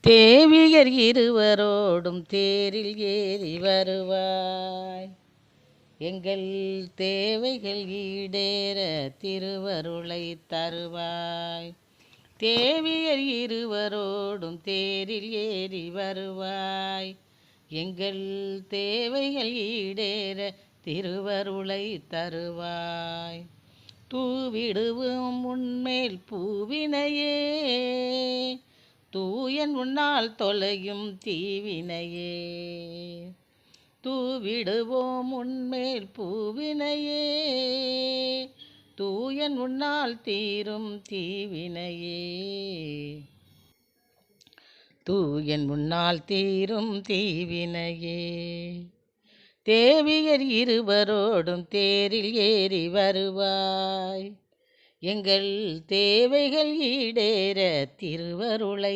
தேவியர் இருவரோடும் தேரில் ஏறி வருவாய். எங்கள் தேவைகள் ஈடேற திருவருளை தருவாய். தேவியர் இருவரோடும் தேரில் ஏறி வருவாய். எங்கள் தேவைகள் ஈடேற திருவருளை தருவாய். தூவிடுவோம் உன்மேல் பூவினையே, தூயன் உன்னால் தொலையும் தீவினையே. தூவிடுவோம் உன்மேல் பூவினையே, தூயன் உன்னால் தீரும் தீவினையே. தூயன் உன்னால் தீரும் தீவினையே. தேவியர் இருவரோடும் தேரில் ஏறி வருவாய். எங்கள் தேவைகள் ஈடேற திருவருளை